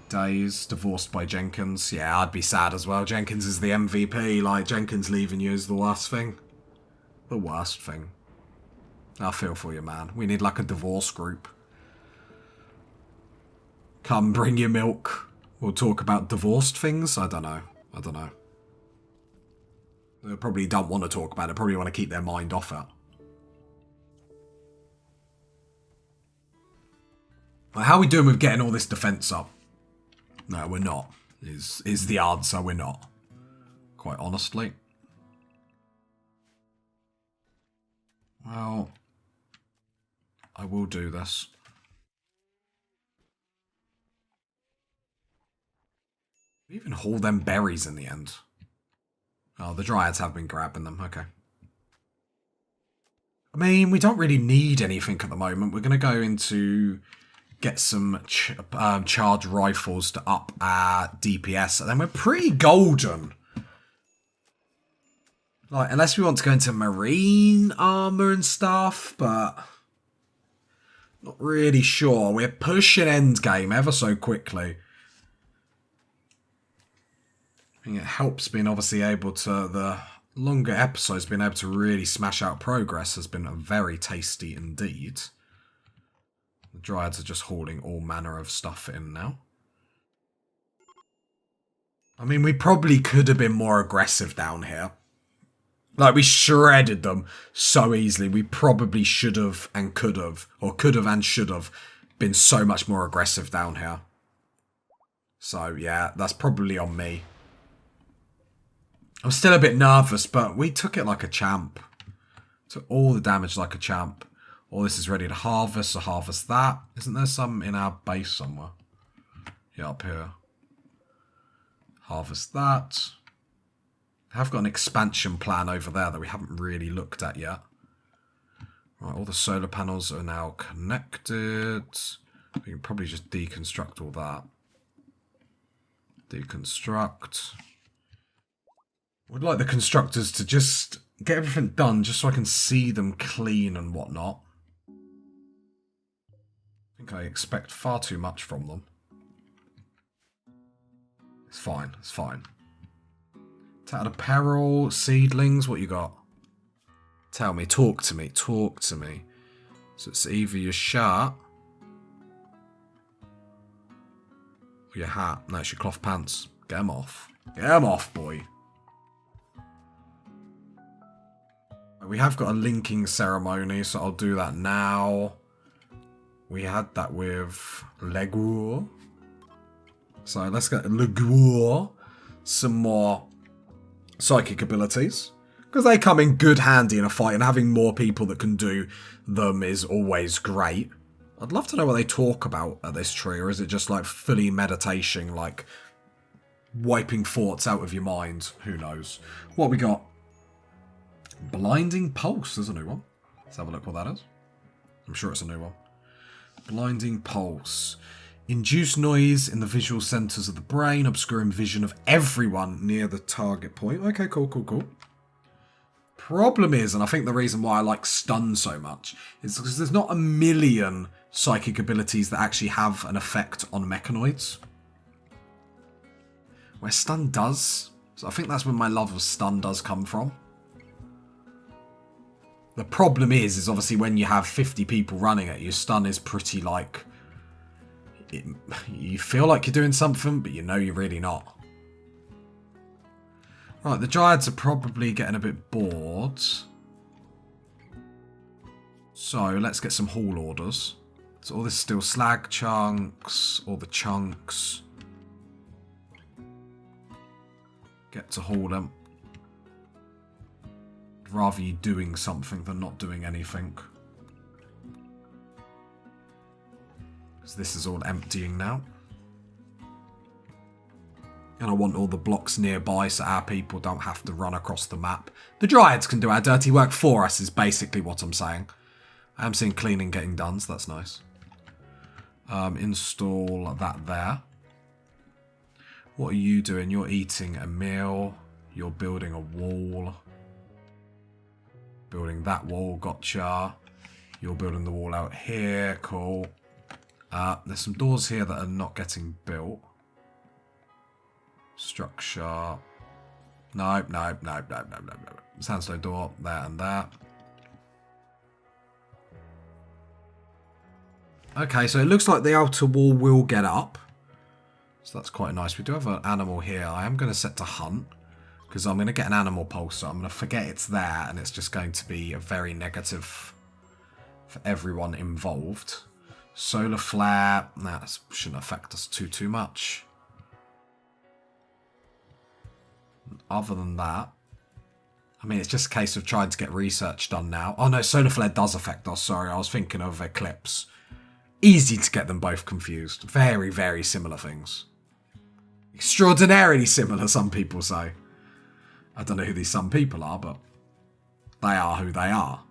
Days, divorced by Jenkins. Yeah, I'd be sad as well. Jenkins is the MVP. Like, Jenkins leaving you is the worst thing. The worst thing. I feel for you, man. We need, like, a divorce group. Come, bring your milk. Or talk about divorced things? I don't know. They probably don't want to talk about it. Probably want to keep their mind off it. Like, how are we doing with getting all this defense up? No, we're not. Is the answer. We're not. Quite honestly. Well, I will do this. We even haul them berries in the end. Oh, the dryads have been grabbing them. Okay. I mean, we don't really need anything at the moment. We're going to go into get some charged rifles to up our DPS, and then we're pretty golden. Like, unless we want to go into marine armor and stuff, but not really sure. We're pushing endgame ever so quickly. I think it helps being obviously able to, the longer episodes, being able to really smash out progress has been very tasty indeed. The dryads are just hauling all manner of stuff in now. I mean, we probably could have been more aggressive down here. Like, we shredded them so easily. We probably should have and could have, or could have and should have, been so much more aggressive down here. So, yeah, that's probably on me. I'm still a bit nervous, but we took it like a champ. Took all the damage like a champ. All this is ready to harvest, so harvest that. Isn't there some in our base somewhere? Yeah, up here. Harvest that. I have got an expansion plan over there that we haven't really looked at yet. Right, all the solar panels are now connected. We can probably just deconstruct all that. Deconstruct. Would like the constructors to just get everything done just so I can see them clean and whatnot. I think I expect far too much from them. It's fine, it's fine. Tattered apparel, seedlings, what you got? Tell me, talk to me, talk to me. So it's either your shirt or your hat. No, it's your cloth pants. Get them off. Get them off, boy. We have got a linking ceremony, so I'll do that now. We had that with Leguor. So let's get Leguor some more psychic abilities. Because they come in good handy in a fight, and having more people that can do them is always great. I'd love to know what they talk about at this tree, or is it just like fully meditation, like wiping thoughts out of your mind? Who knows? What we got? Blinding Pulse, there's a new one. Let's have a look what that is. I'm sure it's a new one. Blinding Pulse. Induce noise in the visual centers of the brain, obscuring vision of everyone near the target point. Okay, cool, cool, cool. Problem is, and I think the reason why I like stun so much, is because there's not a million psychic abilities that actually have an effect on mechanoids. Where stun does. So I think that's where my love of stun does come from. The problem is obviously when you have 50 people running at you, stun is pretty like... you feel like you're doing something, but you know you're really not. Right, the Dryads are probably getting a bit bored. So, let's get some haul orders. So all this is still slag chunks, all the chunks. Get to haul them. Rather you doing something than not doing anything. Because this is all emptying now. And I want all the blocks nearby so our people don't have to run across the map. The Dryads can do our dirty work for us is basically what I'm saying. I am seeing cleaning getting done, so that's nice. Install that there. What are you doing? You're eating a meal. You're building a wall. Building that wall, gotcha. You're building the wall out here, cool. There's some doors here that are not getting built. Structure. Nope, nope, nope, nope, nope, nope, nope. Sandstone door, there and there. Okay, so it looks like the outer wall will get up. So that's quite nice. We do have an animal here. I am going to set to hunt, because I'm going to get an animal pulse, so I'm going to forget it's there, and it's just going to be a very negative for everyone involved. Solar flare, that shouldn't affect us too much. Other than that, I mean, it's just a case of trying to get research done now. Oh no, solar flare does affect us, sorry, I was thinking of eclipse. Easy to get them both confused. Very, very similar things. Extraordinarily similar, some people say. I don't know who these some people are, but they are who they are.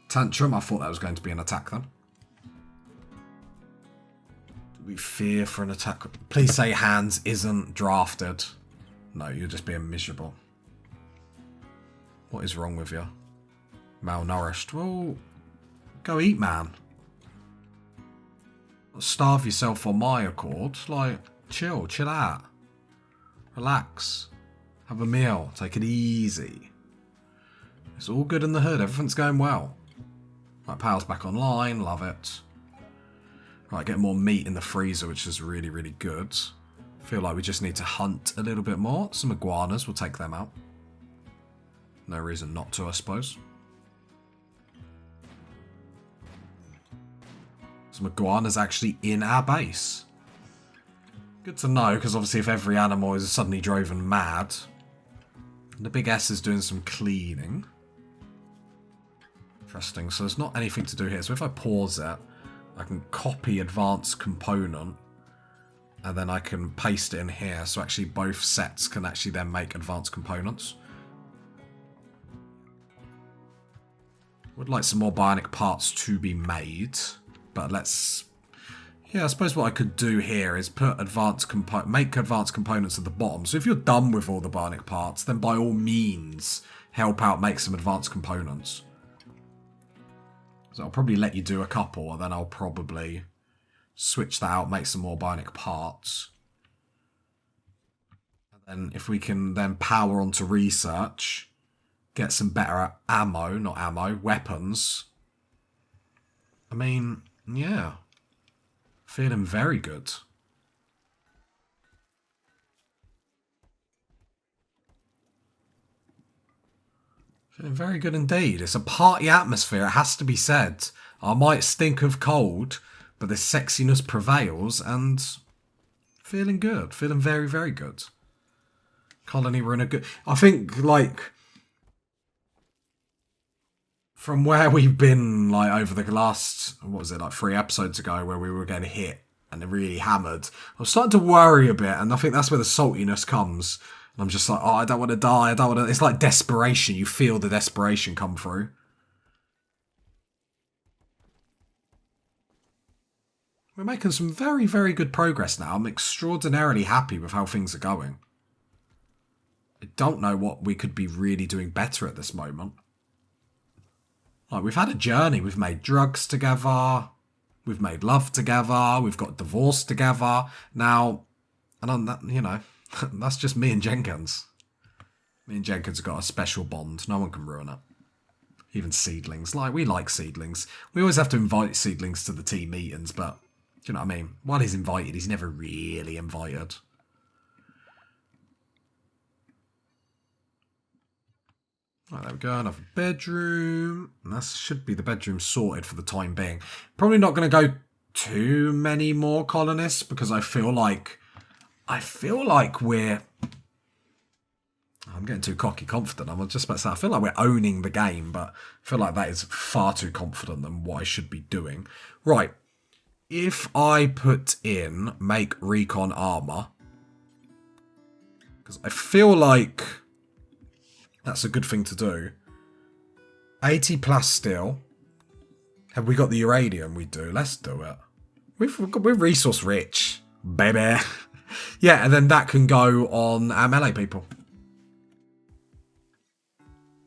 Tantrum, I thought that was going to be an attack then. Do we fear for an attack? Please say hands isn't drafted. No, you're just being miserable. What is wrong with you? Malnourished. Well, go eat, man. Starve yourself on my accord. Like, chill out. Relax. Have a meal. Take it easy. It's all good in the hood. Everything's going well. Right, power's back online. Love it. Right, get more meat in the freezer, which is really, really good. Feel like we just need to hunt a little bit more. Some iguanas. We'll take them out. No reason not to, I suppose. Some iguanas actually in our base. Good to know, because obviously if every animal is suddenly driven mad, the big S is doing some cleaning. Interesting. So there's not anything to do here. So if I pause it, I can copy advanced component, and then I can paste it in here. So actually both sets can actually then make advanced components. Would like some more bionic parts to be made, but let's... Yeah, I suppose what I could do here is put make advanced components at the bottom. So if you're done with all the bionic parts, then by all means, help out make some advanced components. So I'll probably let you do a couple, and then I'll probably switch that out, make some more bionic parts. And then if we can then power onto research, get some better weapons. I mean, yeah. Feeling very good. Feeling very good indeed. It's a party atmosphere, it has to be said. I might stink of cold, but the sexiness prevails, and feeling good. Feeling very, very good. Colony, we're in a good... I think, like... From where we've been, like, over the last, what was it, like 3 episodes ago, where we were getting hit and really hammered, I was starting to worry a bit, and I think that's where the saltiness comes. And I'm just like, oh, I don't want to die, I don't want to... It's like desperation. You feel the desperation come through. We're making some very, very good progress now. I'm extraordinarily happy with how things are going. I don't know what we could be really doing better at this moment. Like, we've had a journey. We've made drugs together. We've made love together. We've got divorced together. Now, and on that, you know, that's just me and Jenkins. Me and Jenkins have got a special bond. No one can ruin it. Even seedlings. Like, we like seedlings. We always have to invite seedlings to the team meetings, but, do you know what I mean? While he's invited, he's never really invited. Right, there we go, another bedroom. And that should be the bedroom sorted for the time being. Probably not going to go too many more colonists, because I feel like we're... I'm getting too cocky confident. I'm just about to say, I feel like we're owning the game, but I feel like that is far too confident than what I should be doing. Right. If I put in make recon armor, because I feel like that's a good thing to do. 80 plus steel. Have we got the uranium? We do. Let's do it. We're resource rich, baby. Yeah, and then that can go on our melee people.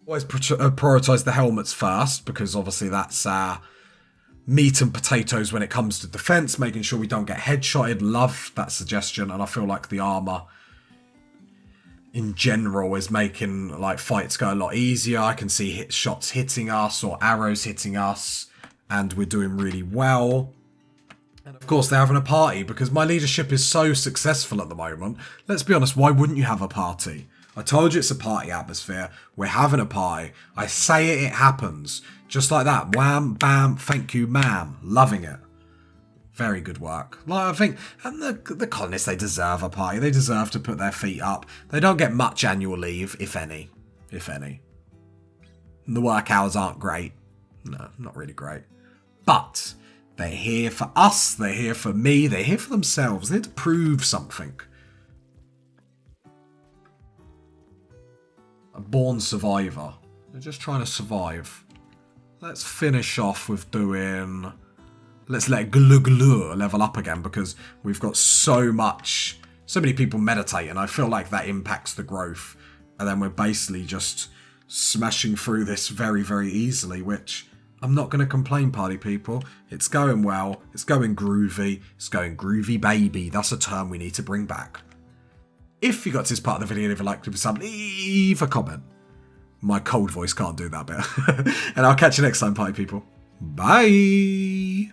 Always prioritise the helmets first, because obviously that's meat and potatoes when it comes to defence, making sure we don't get headshotted. Love that suggestion, and I feel like the armour in general is making like fights go a lot easier. I can see shots hitting us or arrows hitting us, and we're doing really well. And of course, they're having a party because my leadership is so successful at the moment. Let's be honest, why wouldn't you have a party? I told you it's a party atmosphere. We're having a party. I say it, it happens. Just like that. Wham, bam, thank you, ma'am. Loving it. Very good work. Like, I think, and the colonists, they deserve a party. They deserve to put their feet up. They don't get much annual leave, if any. If any. And the work hours aren't great. No, not really great. But they're here for us. They're here for me. They're here for themselves. They're here to prove something. A born survivor. They're just trying to survive. Let's finish off with doing... Let's let Gluglu level up again because we've got so many people meditating. I feel like that impacts the growth. And then we're basically just smashing through this very, very easily, which I'm not going to complain, party people. It's going well. It's going groovy. It's going groovy, baby. That's a term we need to bring back. If you got to this part of the video, leave a like, leave a comment. My cold voice can't do that bit. And I'll catch you next time, party people. Bye.